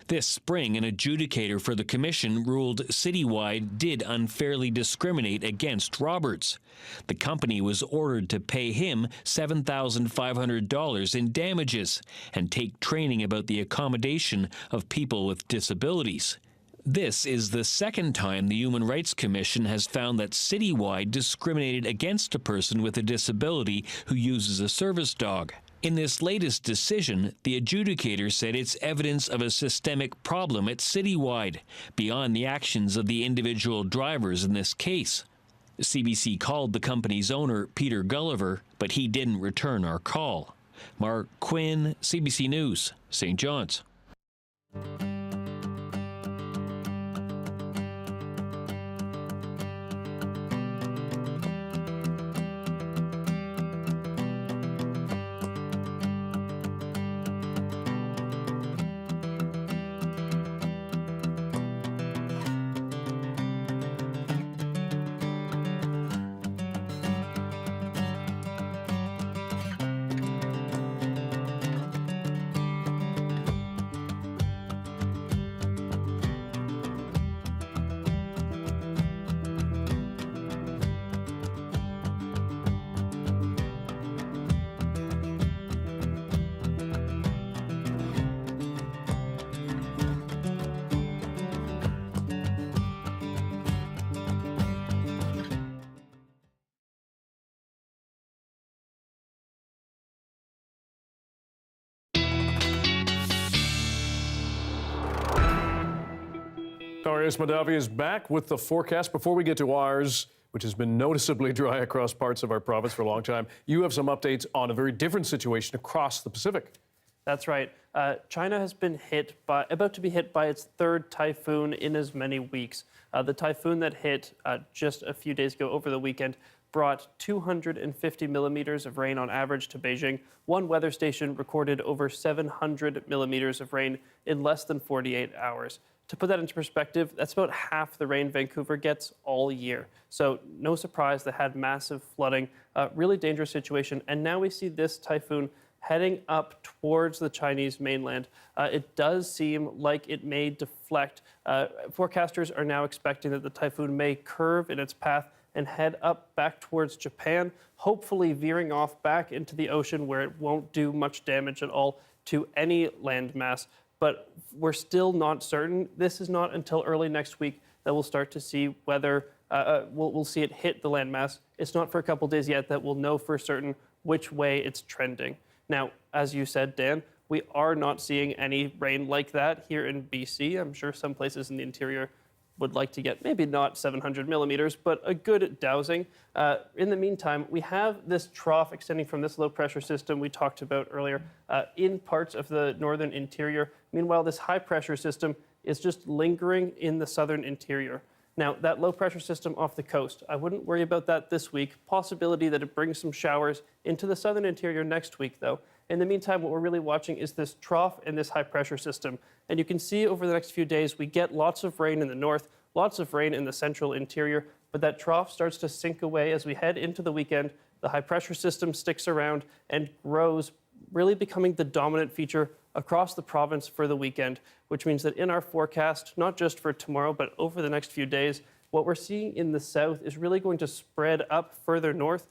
This spring, an adjudicator for the commission ruled Citywide did unfairly discriminate against Roberts. The company was ordered to pay him $7,500 in damages and take training about the accommodation of people with disabilities. This is the second time the Human Rights Commission has found that Citywide discriminated against a person with a disability who uses a service dog. In this latest decision, the adjudicator said it's evidence of a systemic problem at Citywide, beyond the actions of the individual drivers in this case. CBC called the company's owner, Peter Gulliver, but he didn't return our call. Mark Quinn, CBC News, St. John's. Darius Madavi is back with the forecast. Before we get to ours, which has been noticeably dry across parts of our province for a long time, you have some updates on a very different situation across the Pacific. That's right. China has been about to be hit by its third typhoon in as many weeks. The typhoon that hit just a few days ago over the weekend brought 250 millimeters of rain on average to Beijing. One weather station recorded over 700 millimeters of rain in less than 48 hours. To put that into perspective, that's about half the rain Vancouver gets all year. So no surprise they had massive flooding, really dangerous situation. And now we see this typhoon heading up towards the Chinese mainland. It does seem like it may deflect. Forecasters are now expecting that the typhoon may curve in its path and head up back towards Japan, hopefully veering off back into the ocean where it won't do much damage at all to any landmass. But we're still not certain. This is not until early next week that we'll start to see whether we'll see it hit the landmass. It's not for a couple days yet that we'll know for certain which way it's trending. Now, as you said, Dan, we are not seeing any rain like that here in BC. I'm sure some places in the interior would like to get maybe not 700 millimeters, but a good dousing. In the meantime, we have this trough extending from this low pressure system we talked about earlier in parts of the northern interior. Meanwhile, this high pressure system is just lingering in the southern interior. Now, that low pressure system off the coast, I wouldn't worry about that this week. Possibility that it brings some showers into the southern interior next week, though. In the meantime, what we're really watching is this trough and this high pressure system. And you can see over the next few days, we get lots of rain in the north, lots of rain in the central interior, but that trough starts to sink away as we head into the weekend. The high pressure system sticks around and grows, really becoming the dominant feature across the province for the weekend, which means that in our forecast, not just for tomorrow, but over the next few days, what we're seeing in the south is really going to spread up further north.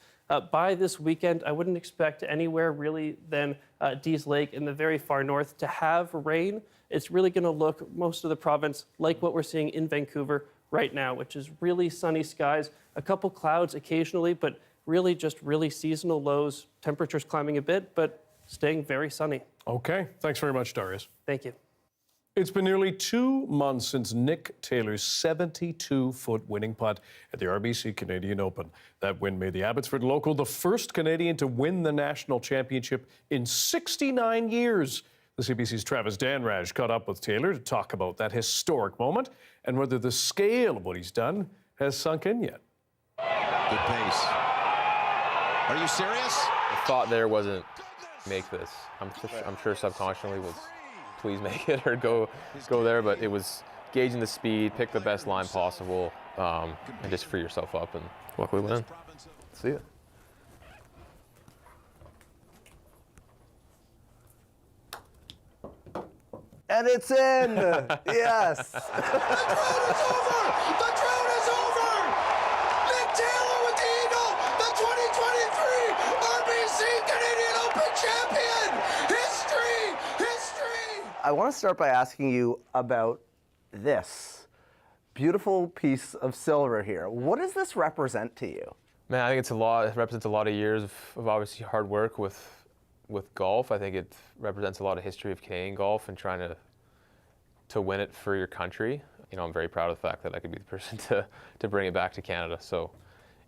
By this weekend, I wouldn't expect anywhere really than Dease Lake in the very far north to have rain. It's really going to look, most of the province, like what we're seeing in Vancouver right now, which is really sunny skies, a couple clouds occasionally, but really just really seasonal lows, temperatures climbing a bit, but staying very sunny. Okay, thanks very much, Darius. Thank you. It's been nearly 2 months since Nick Taylor's 72-foot winning putt at the RBC Canadian Open. That win made the Abbotsford local the first Canadian to win the national championship in 69 years. The CBC's Travis Danraj caught up with Taylor to talk about that historic moment and whether the scale of what he's done has sunk in yet. Good pace. Are you serious? The thought there wasn't make this. I'm sure subconsciously was please make it or go there, but it was gauging the speed, pick the best line possible, and just free yourself up, and luckily win. See ya. And it's in! Yes! The drought is over! Nick Taylor with the eagle, the 2023 RBC Canadian Open champion! History! I want to start by asking you about this beautiful piece of silver here. What does this represent to you? Man, I think it's a lot. It represents a lot of years of obviously hard work with golf. I think it represents a lot of history of Canadian golf and trying to win it for your country. You know, I'm very proud of the fact that I could be the person to bring it back to Canada. So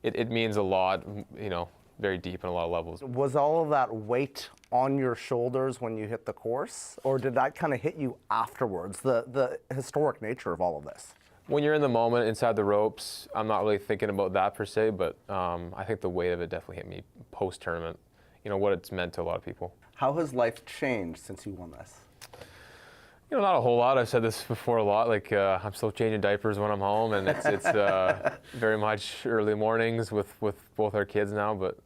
it means a lot, you know, very deep in a lot of levels. Was all of that weight on your shoulders when you hit the course, or did that kind of hit you afterwards, the historic nature of all of this? When you're in the moment inside the ropes, I'm not really thinking about that per se, but I think the weight of it definitely hit me post-tournament. You know, what it's meant to a lot of people. How has life changed since you won this? You know, not a whole lot. I've said this before a lot. Like, I'm still changing diapers when I'm home, and it's very much early mornings with both our kids now. But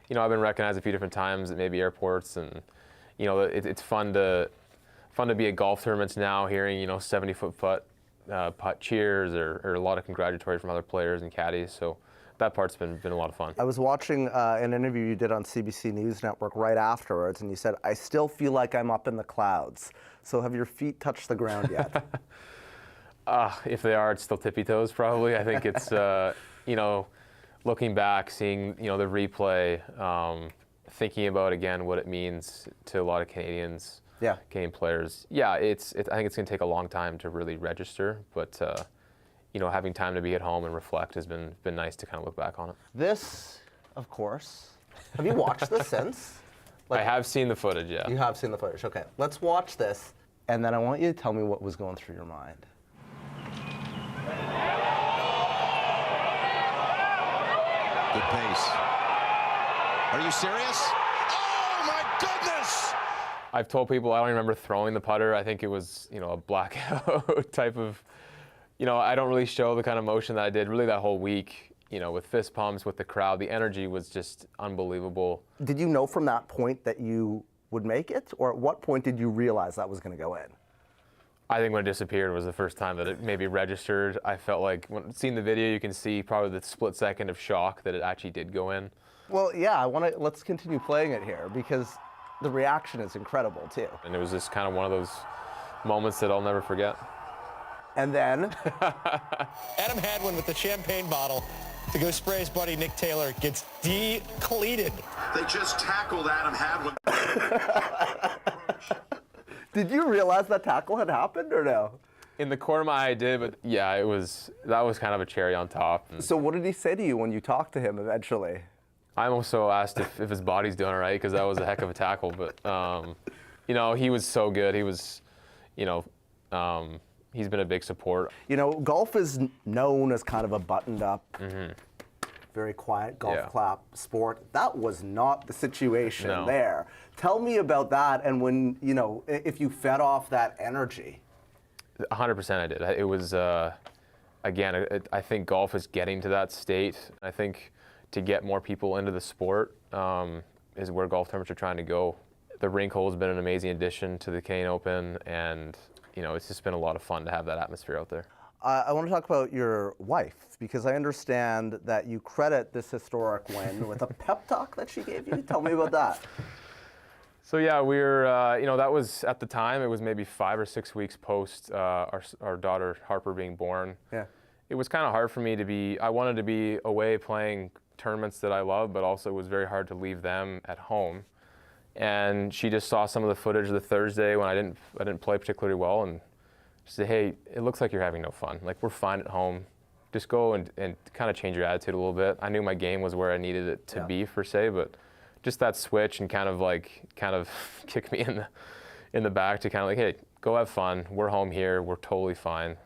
you know, I've been recognized a few different times at maybe airports, and you know, it's fun to be at golf tournaments now, hearing 70-foot putt cheers or a lot of congratulatory from other players and caddies. So that part's been a lot of fun. I was watching an interview you did on CBC News Network right afterwards, and you said, "I still feel like I'm up in the clouds." So have your feet touched the ground yet? If they are, it's still tippy toes probably. I think it's, looking back, seeing, the replay, thinking about again what it means to a lot of Canadians, Canadian players. Yeah, I think it's going to take a long time to really register, but having time to be at home and reflect has been nice to kind of look back on it. This, of course. Have you watched this since? I have seen the footage, yeah. You have seen the footage, okay. Let's watch this, and then I want you to tell me what was going through your mind. Good pace. Are you serious? Oh my goodness! I've told people I don't even remember throwing the putter. I think it was, a blackout type of, I don't really show the kind of motion that I did really that whole week, with fist pumps, with the crowd. The energy was just unbelievable. Did you know from that point that you would make it? Or at what point did you realize that was going to go in? I think when it disappeared was the first time that it maybe registered. I felt like, when seeing the video, you can see probably the split second of shock that it actually did go in. Well, yeah, let's continue playing it here because the reaction is incredible too. And it was just kind of one of those moments that I'll never forget. And then? Adam Hadwin with the champagne bottle to go spray his buddy Nick Taylor gets de-cleated. They just tackled Adam Hadwin. Did you realize that tackle had happened or no? In the corner of my eye, I did, but yeah, that was kind of a cherry on top. So what did he say to you when you talked to him eventually? I also asked if his body's doing all right, because that was a heck of a tackle. But, you know, he was so good. He was, you know, he's been a big support. You know, golf is known as kind of a buttoned-up, very quiet golf clap sport. That was not the situation there. Tell me about that, and when, you know, if you fed off that energy. 100% I did. It was, again, I think golf is getting to that state. I think to get more people into the sport is where golf tournaments are trying to go. The rink hole has been an amazing addition to the Canadian Open, and you know, it's just been a lot of fun to have that atmosphere out there. I want to talk about your wife, because I understand that you credit this historic win with a pep talk that she gave you. Tell me about that. So yeah, we were, you know, that was at the time, it was maybe 5 or 6 weeks post our daughter Harper being born. Yeah. It was kind of hard for me to be, I wanted to be away playing tournaments that I love, but also it was very hard to leave them at home. And she just saw some of the footage of the Thursday when I didn't play particularly well, and she said, hey, it looks like you're having no fun. Like, we're fine at home. Just go and kind of change your attitude a little bit. I knew my game was where I needed it to be, per se, but just that switch and kind of kick me in the back to kind of like, hey, go have fun. We're home here. We're totally fine.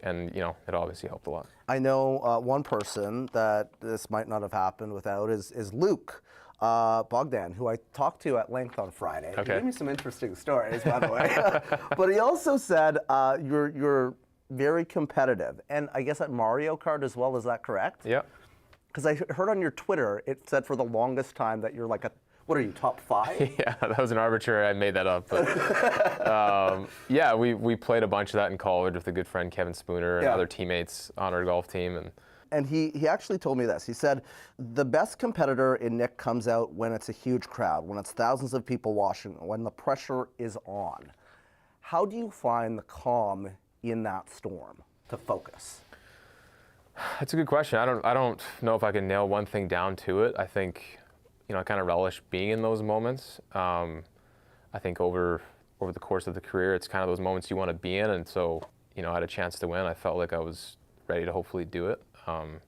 And, you know, it obviously helped a lot. I know one person that this might not have happened without is Luke Bogdan, who I talked to at length on Friday. Okay. He gave me some interesting stories, by the way. But he also said you're very competitive, and I guess at Mario Kart as well. Is that correct? Yeah. Because I heard on your Twitter it said for the longest time that you're like what are you, top 5? Yeah, that was an arbitrary. I made that up. But, yeah, we played a bunch of that in college with a good friend Kevin Spooner and other teammates on our golf team. And he actually told me this. He said, the best competitor in Nick comes out when it's a huge crowd, when it's thousands of people watching, when the pressure is on. How do you find the calm in that storm to focus? That's a good question. I don't know if I can nail one thing down to it. I think, you know, I kind of relish being in those moments. I think over the course of the career, it's kind of those moments you want to be in. And so, you know, I had a chance to win. I felt like I was ready to hopefully do it. And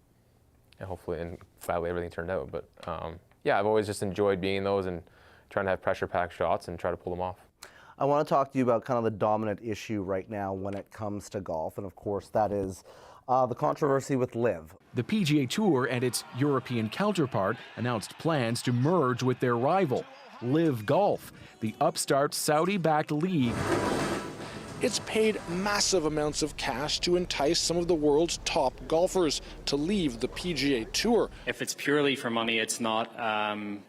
hopefully, and gladly everything turned out. But yeah, I've always just enjoyed being in those and trying to have pressure-packed shots and try to pull them off. I want to talk to you about kind of the dominant issue right now when it comes to golf. And of course, that is the controversy with LIV. The PGA Tour and its European counterpart announced plans to merge with their rival, LIV Golf, the upstart Saudi-backed league. It's paid massive amounts of cash to entice some of the world's top golfers to leave the PGA Tour. If it's purely for money, it's not.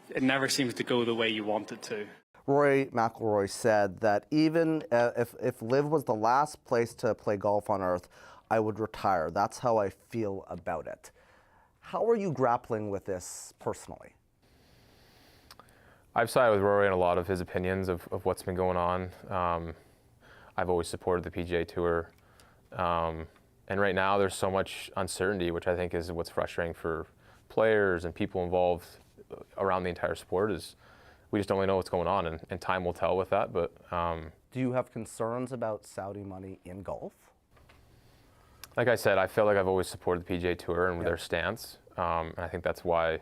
It never seems to go the way you want it to. Rory McIlroy said that even if LIV was the last place to play golf on earth, I would retire. That's how I feel about it. How are you grappling with this personally? I've sided with Rory on a lot of his opinions of what's been going on. I've always supported the PGA Tour. And right now there's so much uncertainty, which I think is what's frustrating for players and people involved around the entire sport, is we just don't really know what's going on, and time will tell with that. But do you have concerns about Saudi money in golf? Like I said, I feel like I've always supported the PGA Tour and their stance. And I think that's why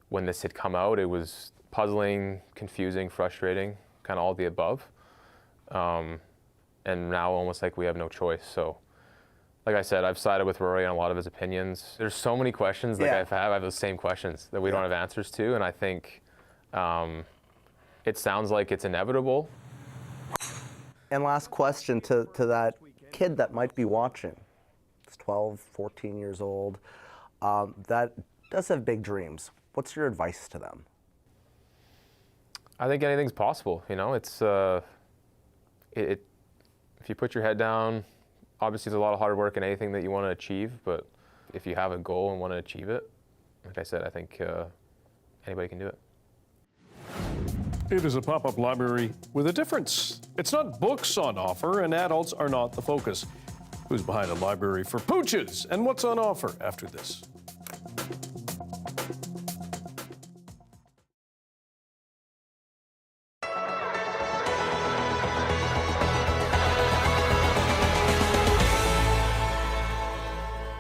when this had come out, it was puzzling, confusing, frustrating, kind of all the above. And now almost like we have no choice. So, like I said, I've sided with Rory on a lot of his opinions. There's so many questions I have those same questions that we don't have answers to, and I think it sounds like it's inevitable. And last question to that kid that might be watching. It's 12, 14 years old, that does have big dreams. What's your advice to them? I think anything's possible. You know, it's if you put your head down, obviously there's a lot of hard work in anything that you want to achieve, but if you have a goal and want to achieve it, like I said, I think anybody can do it. It is a pop-up library with a difference. It's not books on offer, and adults are not the focus. Who's behind a library for pooches, and what's on offer after this?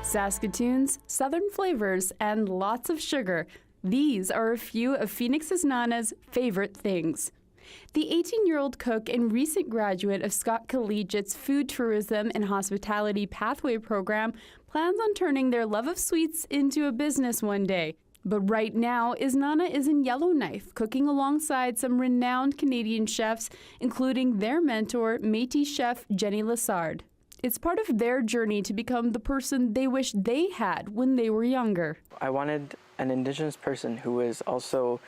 Saskatoons, southern flavors, and lots of sugar. These are a few of Phoenix's Nana's favorite things. The 18-year-old cook and recent graduate of Scott Collegiate's Food Tourism and Hospitality Pathway program plans on turning their love of sweets into a business one day. But right now, Nana is in Yellowknife, cooking alongside some renowned Canadian chefs, including their mentor, Métis chef Jenny Lessard. It's part of their journey to become the person they wish they had when they were younger. I wanted an Indigenous person who was also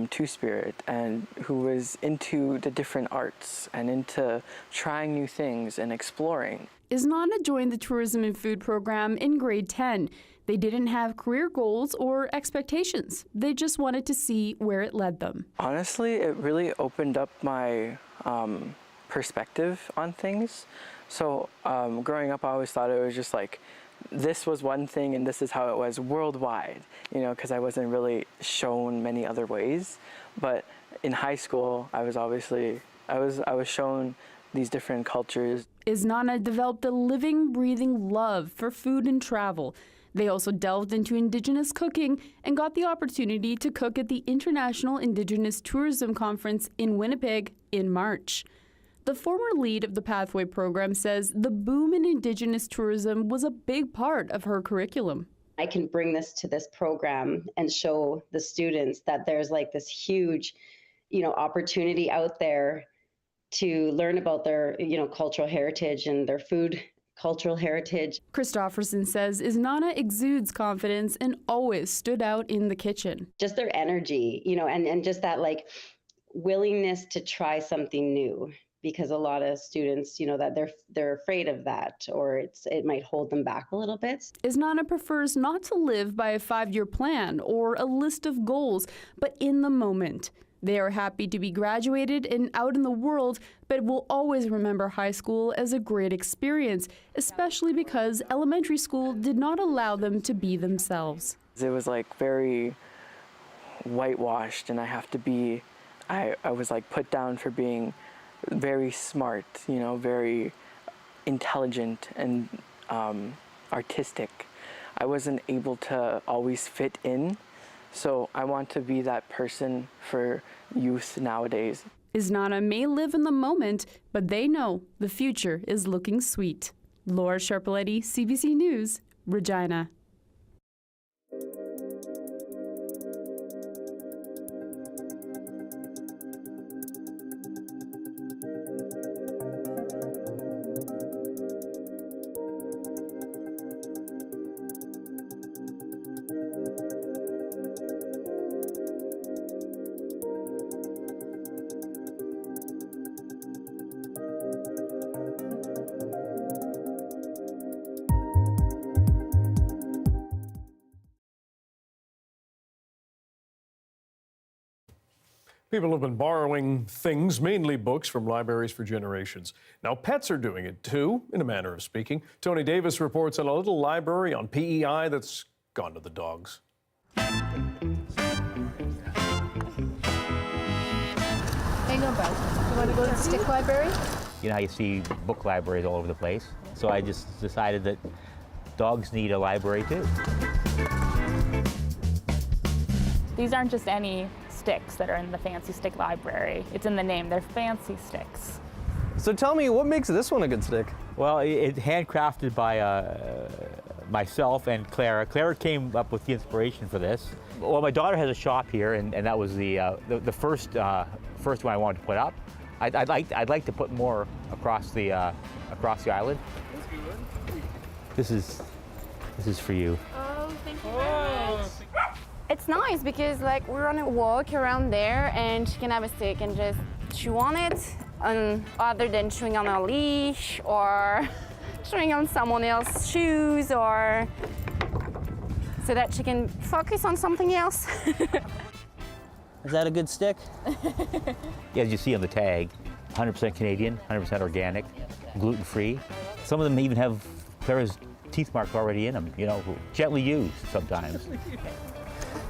two-spirit and who was into the different arts and into trying new things and exploring. Nana joined the Tourism and Food program in grade 10. They didn't have career goals or expectations. They just wanted to see where it led them. Honestly, it really opened up my perspective on things. So growing up, I always thought it was just like, this was one thing and this is how it was worldwide, you know, because I wasn't really shown many other ways. But in high school, I was shown these different cultures. Nana developed a living, breathing love for food and travel. They also delved into Indigenous cooking and got the opportunity to cook at the International Indigenous Tourism Conference in Winnipeg in March. The former lead of the Pathway program says the boom in Indigenous tourism was a big part of her curriculum. I can bring this to this program and show the students that there's like this huge, opportunity out there to learn about their, cultural heritage and their food cultural heritage. Christofferson says Nana exudes confidence and always stood out in the kitchen. Just their energy, and just that like willingness to try something new. Because a lot of students, that they're afraid of that, or it might hold them back a little bit. Nana prefers not to live by a 5-year plan or a list of goals, but in the moment. They are happy to be graduated and out in the world, but will always remember high school as a great experience, especially because elementary school did not allow them to be themselves. It was like very whitewashed, and I was like put down for being very smart, very intelligent and artistic. I wasn't able to always fit in, so I want to be that person for youth nowadays. Nana may live in the moment, but they know the future is looking sweet. Laura Sharpaletti, CBC News, Regina. People have been borrowing things, mainly books, from libraries for generations. Now pets are doing it too, in a manner of speaking. Tony Davis reports on a little library on PEI that's gone to the dogs. How you going, bud? You want to go to the stick library? You know how you see book libraries all over the place? So I just decided that dogs need a library too. These aren't just any sticks that are in the fancy stick library. It's in the name, they're fancy sticks. So tell me, what makes this one a good stick? Well, it's handcrafted by myself and Clara. Clara came up with the inspiration for this. Well, my daughter has a shop here, and that was the first one I wanted to put up. I'd like to put more across the island. This is for you. Oh, thank you very much. It's nice because like we're on a walk around there and she can have a stick and just chew on it, other than chewing on a leash or chewing on someone else's shoes, or so that she can focus on something else. Is that a good stick? As you see on the tag, 100% Canadian, 100% organic, gluten-free. Some of them even have Clara's teeth mark already in them, you know, gently used sometimes.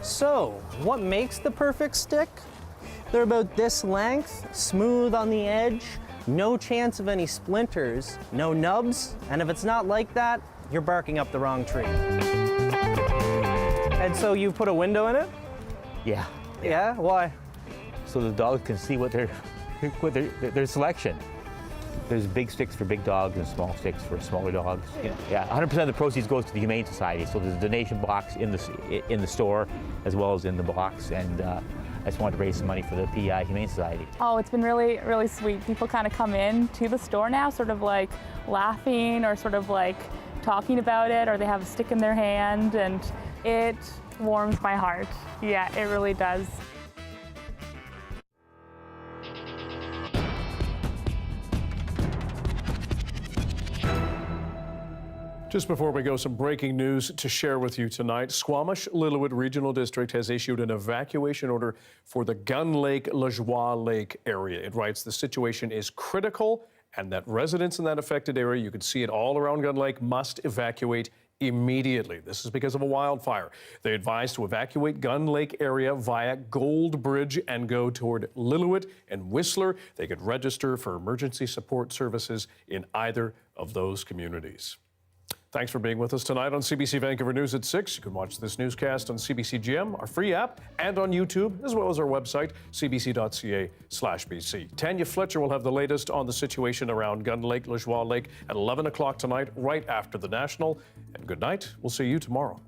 So, what makes the perfect stick? They're about this length, smooth on the edge, no chance of any splinters, no nubs, and if it's not like that, you're barking up the wrong tree. And so you've put a window in it? Yeah. Yeah? Why? So the dogs can see what their selection. There's big sticks for big dogs and small sticks for smaller dogs. Yeah, 100% of the proceeds goes to the Humane Society. So there's a donation box in the store as well as in the box, and I just wanted to raise some money for the PEI Humane Society. Oh, it's been really, really sweet. People kind of come in to the store now, sort of like laughing or sort of like talking about it, or they have a stick in their hand, and it warms my heart. Yeah, it really does. Just before we go, some breaking news to share with you tonight. Squamish-Lillooet Regional District has issued an evacuation order for the Gun Lake-Lajoie Lake area. It writes the situation is critical and that residents in that affected area, you can see it all around Gun Lake, must evacuate immediately. This is because of a wildfire. They advised to evacuate Gun Lake area via Gold Bridge and go toward Lillooet and Whistler. They could register for emergency support services in either of those communities. Thanks for being with us tonight on CBC Vancouver News at 6. You can watch this newscast on CBC GM, our free app, and on YouTube, as well as our website, cbc.ca/BC. Tanya Fletcher will have the latest on the situation around Gun Lake, Lajoie Lake at 11 o'clock tonight, right after the National. And good night. We'll see you tomorrow.